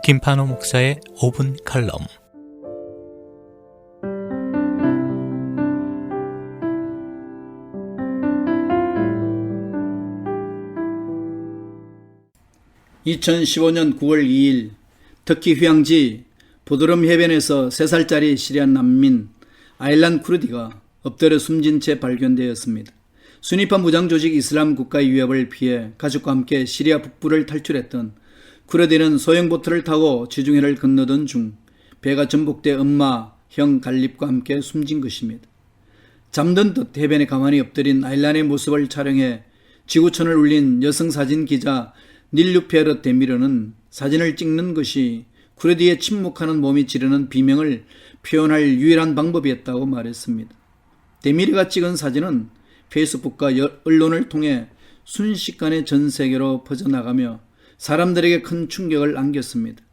김판호 목사의 5분 칼럼. (2015년 9월 2일) 터키 휴양지 보드름 해변에서 3살짜리 시리안 난민 아일란 쿠르디가 엎드려 숨진 채 발견되었습니다. 순위파 무장조직 이슬람 국가의 위협을 피해 가족과 함께 시리아 북부를 탈출했던 쿠르디는 소형 보트를 타고 지중해를 건너던 중 배가 전복돼 엄마, 형 갈립과 함께 숨진 것입니다. 잠든 듯 해변에 가만히 엎드린 아일란의 모습을 촬영해 지구촌을 울린 여성 사진 기자 닐루페르 데미르는 사진을 찍는 것이 쿠르디의 침묵하는 몸이 지르는 비명을 표현할 유일한 방법이었다고 말했습니다. 데미르가 찍은 사진은 페이스북과 언론을 통해 순식간에 전 세계로 퍼져나가며 사람들에게 큰 충격을 안겼습니다.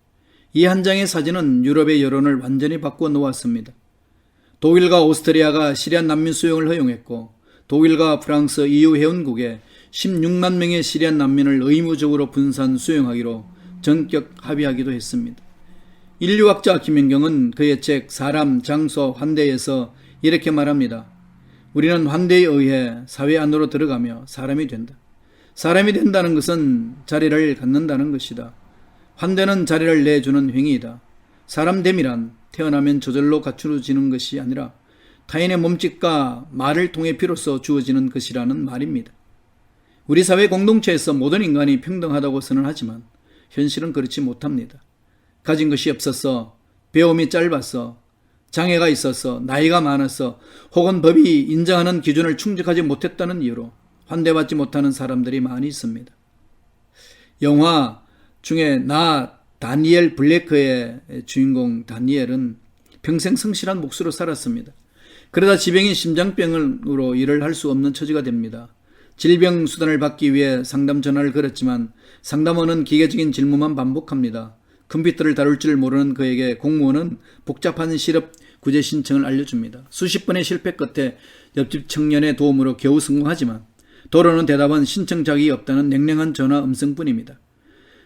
이 한 장의 사진은 유럽의 여론을 완전히 바꾸어 놓았습니다. 독일과 오스트리아가 시리안 난민 수용을 허용했고 독일과 프랑스 EU 회원국에 16만 명의 시리안 난민을 의무적으로 분산 수용하기로 전격 합의하기도 했습니다. 인류학자 김연경은 그의 책 사람, 장소, 환대에서 이렇게 말합니다. 우리는 환대에 의해 사회 안으로 들어가며 사람이 된다. 사람이 된다는 것은 자리를 갖는다는 것이다. 환대는 자리를 내주는 행위이다. 사람됨이란 태어나면 저절로 갖추어지는 것이 아니라 타인의 몸짓과 말을 통해 비로소 주어지는 것이라는 말입니다. 우리 사회 공동체에서 모든 인간이 평등하다고 선언하지만 현실은 그렇지 못합니다. 가진 것이 없어서, 배움이 짧아서, 장애가 있어서, 나이가 많아서 혹은 법이 인정하는 기준을 충족하지 못했다는 이유로 환대받지 못하는 사람들이 많이 있습니다. 영화 중에 다니엘 블레이크의 주인공 다니엘은 평생 성실한 목수로 살았습니다. 그러다 지병인 심장병으로 일을 할 수 없는 처지가 됩니다. 질병 수단을 받기 위해 상담 전화를 걸었지만 상담원은 기계적인 질문만 반복합니다. 컴퓨터를 다룰 줄 모르는 그에게 공무원은 복잡한 실업 구제 신청을 알려줍니다. 수십 번의 실패 끝에 옆집 청년의 도움으로 겨우 성공하지만 도로는 대답은 신청 자격이 없다는 냉랭한 전화 음성뿐입니다.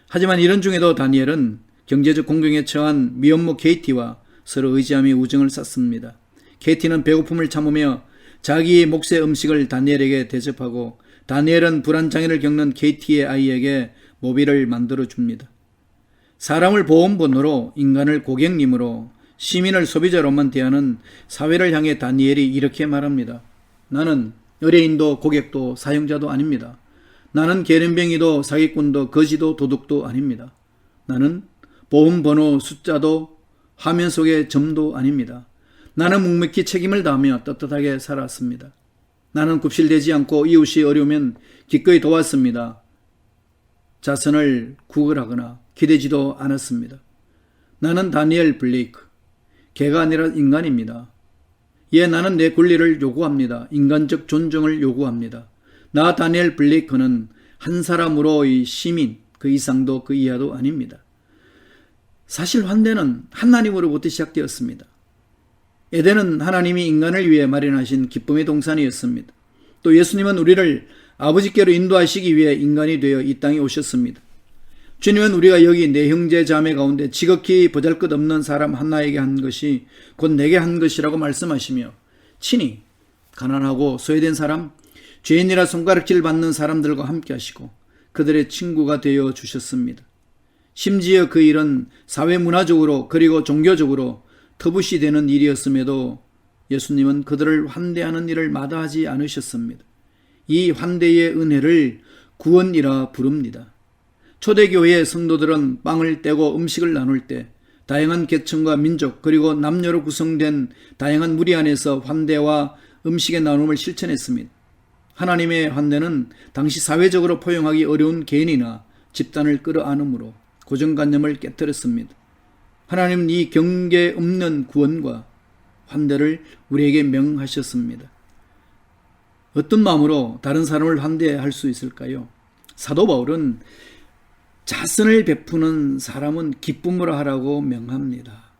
하지만 이런 중에도 다니엘은 경제적 공경에 처한 미혼모 케이티와 서로 의지하며 우정을 쌓습니다. 케이티는 배고픔을 참으며 자기의 몫의 음식을 다니엘에게 대접하고 다니엘은 불안장애를 겪는 케이티의 아이에게 모비를 만들어줍니다. 사람을 보험번호로, 인간을 고객님으로, 시민을 소비자로만 대하는 사회를 향해 다니엘이 이렇게 말합니다. 나는 의뢰인도 고객도 사용자도 아닙니다. 나는 게으름뱅이도 사기꾼도 거지도 도둑도 아닙니다. 나는 보험번호 숫자도 화면 속의 점도 아닙니다. 나는 묵묵히 책임을 다하며 떳떳하게 살았습니다. 나는 굽실대지 않고 이웃이 어려우면 기꺼이 도왔습니다. 자선을 구걸하거나 기대지도 않았습니다. 나는 다니엘 블레이크. 개가 아니라 인간입니다. 나는 내 권리를 요구합니다. 인간적 존중을 요구합니다. 나 다니엘 블레이크는 한 사람으로의 시민, 그 이상도 그 이하도 아닙니다. 사실 환대는 하나님으로부터 시작되었습니다. 에덴은 하나님이 인간을 위해 마련하신 기쁨의 동산이었습니다. 또 예수님은 우리를 아버지께로 인도하시기 위해 인간이 되어 이 땅에 오셨습니다. 주님은 우리가 여기 내 형제 자매 가운데 지극히 보잘것없는 사람 하나에게 한 것이 곧 내게 한 것이라고 말씀하시며 친히 가난하고 소외된 사람, 죄인이라 손가락질 받는 사람들과 함께 하시고 그들의 친구가 되어 주셨습니다. 심지어 그 일은 사회문화적으로 그리고 종교적으로 터부시 되는 일이었음에도 예수님은 그들을 환대하는 일을 마다하지 않으셨습니다. 이 환대의 은혜를 구원이라 부릅니다. 초대교회의 성도들은 빵을 떼고 음식을 나눌 때 다양한 계층과 민족 그리고 남녀로 구성된 다양한 무리 안에서 환대와 음식의 나눔을 실천했습니다. 하나님의 환대는 당시 사회적으로 포용하기 어려운 개인이나 집단을 끌어안음으로 고정관념을 깨뜨렸습니다. 하나님은 이 경계 없는 구원과 환대를 우리에게 명하셨습니다. 어떤 마음으로 다른 사람을 환대할 수 있을까요? 사도 바울은 자선을 베푸는 사람은 기쁨으로 하라고 명합니다.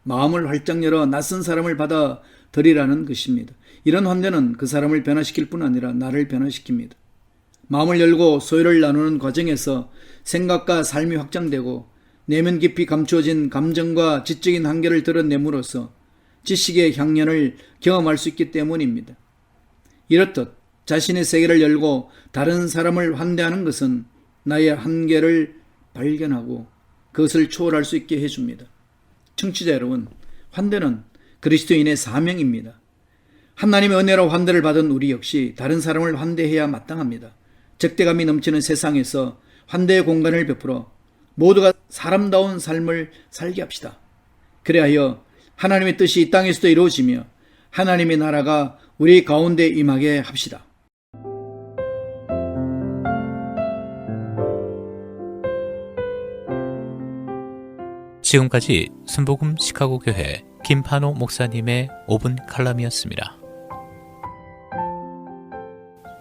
마음을 활짝 열어 낯선 사람을 받아들이라는 것입니다. 이런 환대는 그 사람을 변화시킬 뿐 아니라 나를 변화시킵니다. 마음을 열고 소유를 나누는 과정에서 생각과 삶이 확장되고 내면 깊이 감추어진 감정과 지적인 한계를 드러냄으로써 지식의 향연을 경험할 수 있기 때문입니다. 이렇듯 자신의 세계를 열고 다른 사람을 환대하는 것은 나의 한계를 발견하고 그것을 초월할 수 있게 해줍니다. 청취자 여러분, 환대는 그리스도인의 사명입니다. 하나님의 은혜로 환대를 받은 우리 역시 다른 사람을 환대해야 마땅합니다. 적대감이 넘치는 세상에서 환대의 공간을 베풀어 모두가 사람다운 삶을 살게 합시다. 그리하여 하나님의 뜻이 이 땅에서도 이루어지며 하나님의 나라가 우리 가운데 임하게 합시다. 지금까지 순복음 시카고 교회 김판호 목사님의 5분 칼럼이었습니다.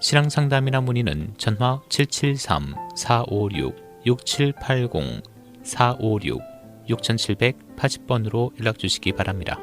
신앙 상담이나 문의는 전화 773-456-6780 456-6780번으로 연락 주시기 바랍니다.